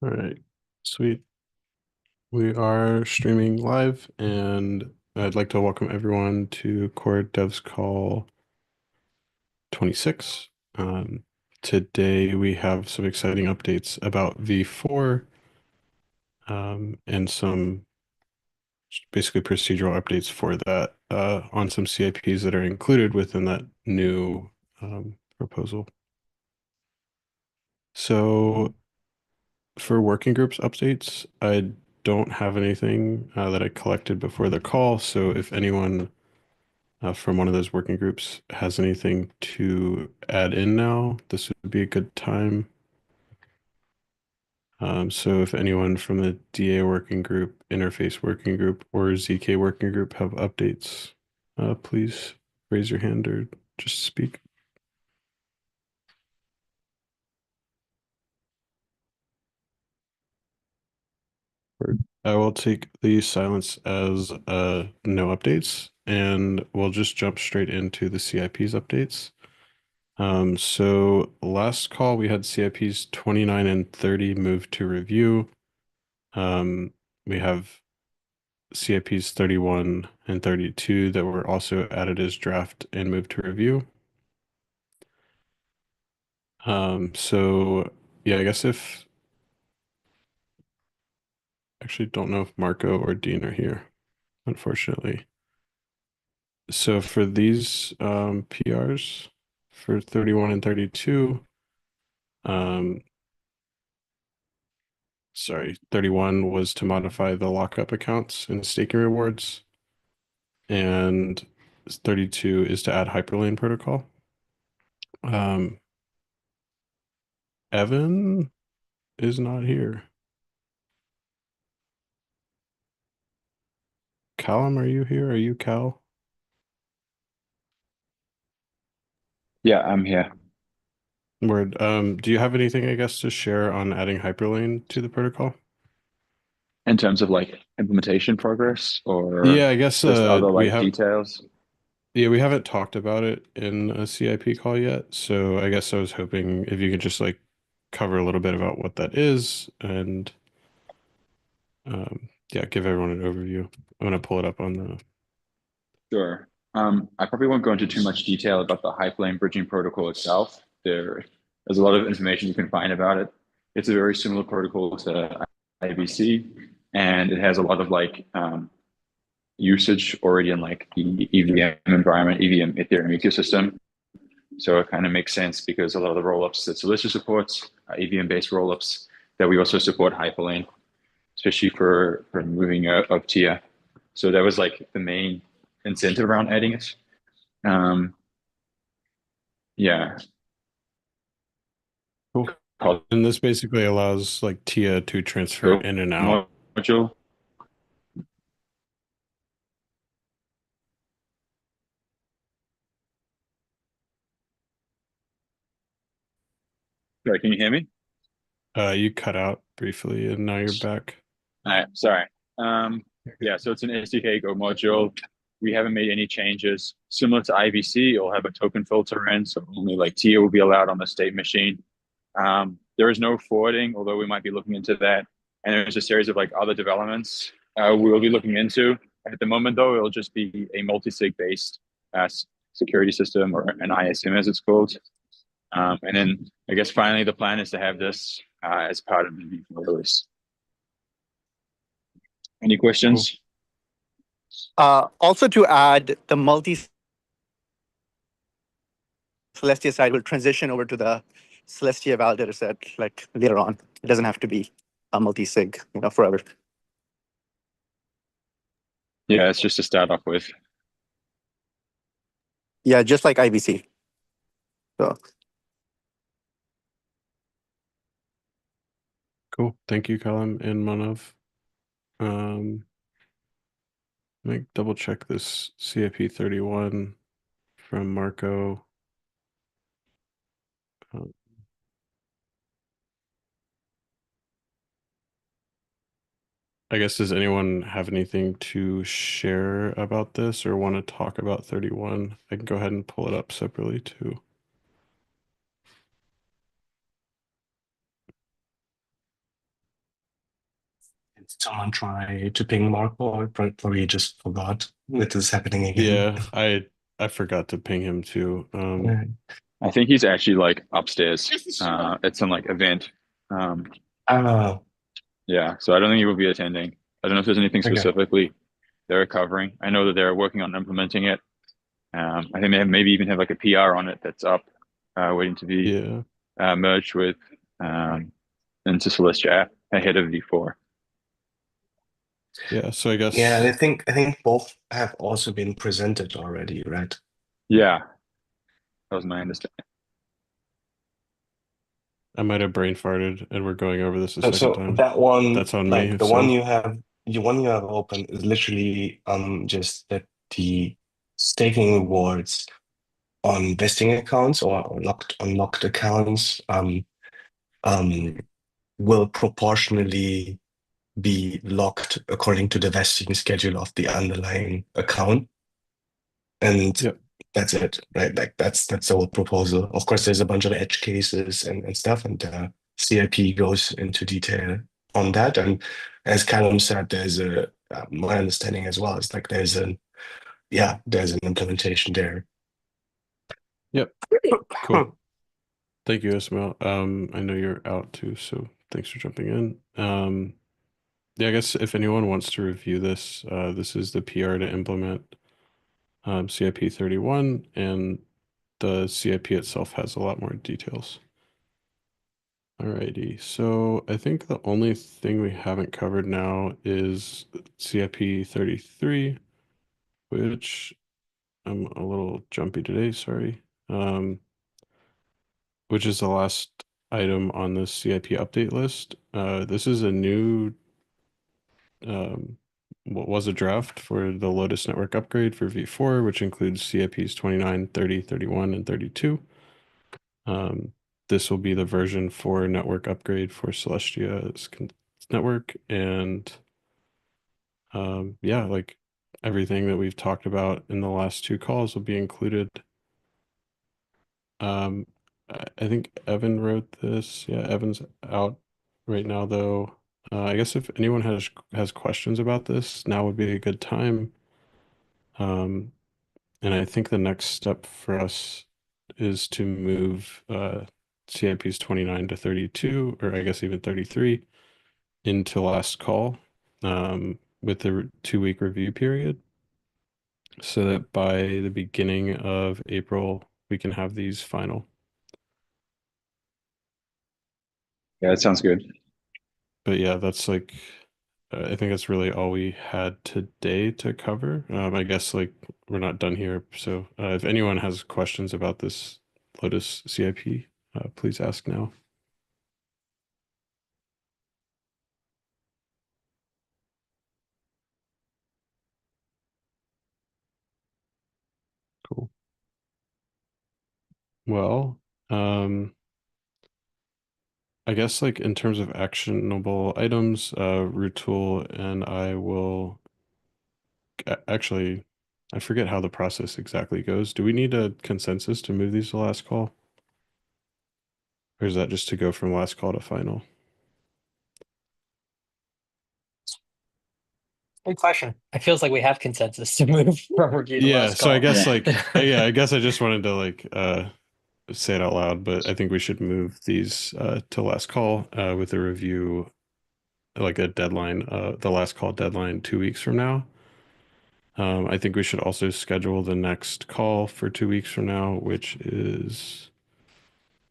All right, sweet. We are streaming live, and I'd like to welcome everyone to Core Devs Call 26. Today we have some exciting updates about V4 and some basically procedural updates for that on some CIPs that are included within that new proposal. So for working groups updates, I don't have anything that I collected before the call. So if anyone from one of those working groups has anything to add in now, this would be a good time. So if anyone from the DA working group, interface working group, or ZK working group have updates, please raise your hand or just speak. I will take the silence as no updates, and we'll just jump straight into the CIP's updates. So last call we had CIPs 29 and 30 moved to review. We have CIPs 31 and 32 that were also added as draft and moved to review. So yeah, I guess if actually don't know if Marco or Dean are here, unfortunately. So for these PRs for 31 and 32, um, sorry, 31 was to modify the lockup accounts and staking rewards, and 32 is to add hyperlane protocol. Um, Evan is not here. Callum, are you here? Are you Cal? Yeah, I'm here. Word. Do you have anything, I guess, to share on adding hyperlane to the protocol? In terms of like implementation progress or Yeah, I guess just other we like have details. yeah, we haven't talked about it in a CIP call yet. So I guess I was hoping if you could just like cover a little bit about what that is and yeah, give everyone an overview. I'm gonna pull it up on the Sure. I probably won't go into too much detail about the Hyperlane bridging protocol itself. There's a lot of information you can find about it. It's a very similar protocol to IBC, and it has a lot of like usage already in like the EVM environment, EVM Ethereum ecosystem. So it kind of makes sense because a lot of the rollups that Celestia supports, EVM-based rollups, that we also support Hyperlane, especially for moving up tier. So that was like the main incentive around adding it. Um, yeah, cool. called And this basically allows like TIA to transfer Go in and out. module. Sorry, can you hear me? You cut out briefly and now you're back. All right, sorry. Um, Okay. yeah, so it's an SDK Go module. We haven't made any changes. Similar to IBC, it'll have a token filter in, so only like TIA will be allowed on the state machine. There is no forwarding, although we might be looking into that. And there's a series of like other developments we'll be looking into. At the moment, though, it'll just be a multi-sig based uh, security system or an ISM as it's called. And then I guess finally the plan is to have this as part of the V4 release. Any Cool. questions? Also to add, the multi Celestia side will transition over to the Celestia validator set like later on. It doesn't have to be a multi-sig, forever. Yeah, it's just to start off with. Yeah, just like IBC. So Cool. Thank you, Callum and Manav. Let me double check this CIP 31 from Marco. Uh, I guess does anyone have anything to share about this or want to talk about 31? I can go ahead and pull it up separately too. Did someone try to ping Marco or probably just forgot it is happening again? Yeah, I forgot to ping him too. Yeah. I think he's actually like upstairs at some like event. Um, Oh, yeah, so I don't think he will be attending. I don't know if there's anything okay. specifically they're covering. I know that they're working on implementing it. I think they have, maybe even have like a PR on it that's up, waiting to be Yeah. merged with into Celestia app ahead of V4. Yeah, so I Yeah, and guess I think both have also been presented already, right? Yeah, that was my understanding. I might have brain farted and we're going over this a second So time. that one, That's on like me, the one so you have open is literally just that the staking rewards on vesting accounts or locked unlocked accounts um will proportionally be locked according to the vesting schedule of the underlying account. And yep. that's it, right? Like that's the whole proposal. Of course, there's a bunch of edge cases and stuff, and CIP goes into detail on that. And as Callum said, there's a my understanding as well is like there's an implementation there. Yep. Cool. Thank you, Ismail. I know you're out too, so thanks for jumping in. Yeah, I guess if anyone wants to review this, this is the PR to implement CIP 31, and the CIP itself has a lot more details. Alrighty, so I think the only thing we haven't covered now is CIP 33, which I'm a little jumpy today, sorry. Which is the last item on the CIP update list. This is a new, what was a draft for the Lotus Network upgrade for V4, which includes CIPs 29, 30, 31, and 32. This will be the version 4 network upgrade for Celestia's network. And yeah, like everything that we've talked about in the last two calls will be included. Um, I think Evan wrote this. Yeah, Evan's out right now though. I guess if anyone has questions about this, now would be a good time. Um, and I think the next step for us is to move CIPs 29 to 32, or I guess even 33, into last call with the 2-week review period, so that by the beginning of April, we can have these final. Yeah, that sounds good. But yeah, that's like, I think that's really all we had today to cover. I guess like we're not done here. So if anyone has questions about this Lotus CIP, please ask now. Cool. Well, I guess like in terms of actionable items, Rutul and I will actually, I forget how the process exactly goes. Do we need a consensus to move these to last call? Or is that just to go from last call to final? Good question. It feels like we have consensus to move from review to Yeah, last so I call. guess Yeah. like yeah, I guess I just wanted to like say it out loud, but I think we should move these to last call with a review, like a deadline, the last call deadline 2 weeks from now. I think we should also schedule the next call for 2 weeks from now, which is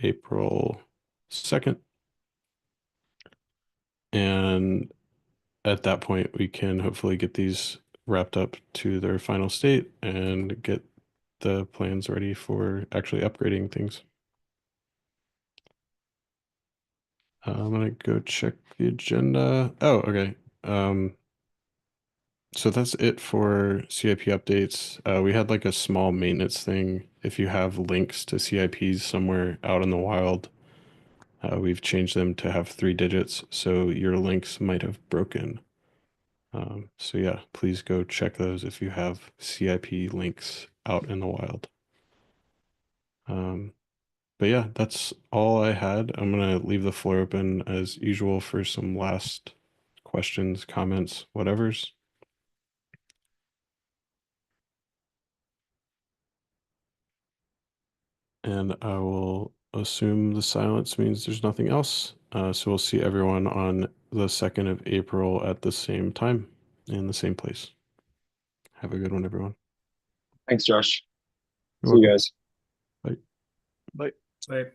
April 2nd. And at that point, we can hopefully get these wrapped up to their final state and get the plans ready for actually upgrading things. I'm gonna go check the agenda. Oh, okay. So that's it for CIP updates. We had like a small maintenance thing. If you have links to CIPs somewhere out in the wild, we've changed them to have 3 digits, so your links might have broken. So yeah, please go check those if you have CIP links out in the wild. But yeah, that's all I had. I'm gonna leave the floor open as usual for some last questions, comments, whatevers? And I will assume the silence means there's nothing else. So we'll see everyone on the 2nd of April at the same time in the same place. Have a good one, everyone. Thanks, Josh. You're See you welcome. guys. Bye. But Bye.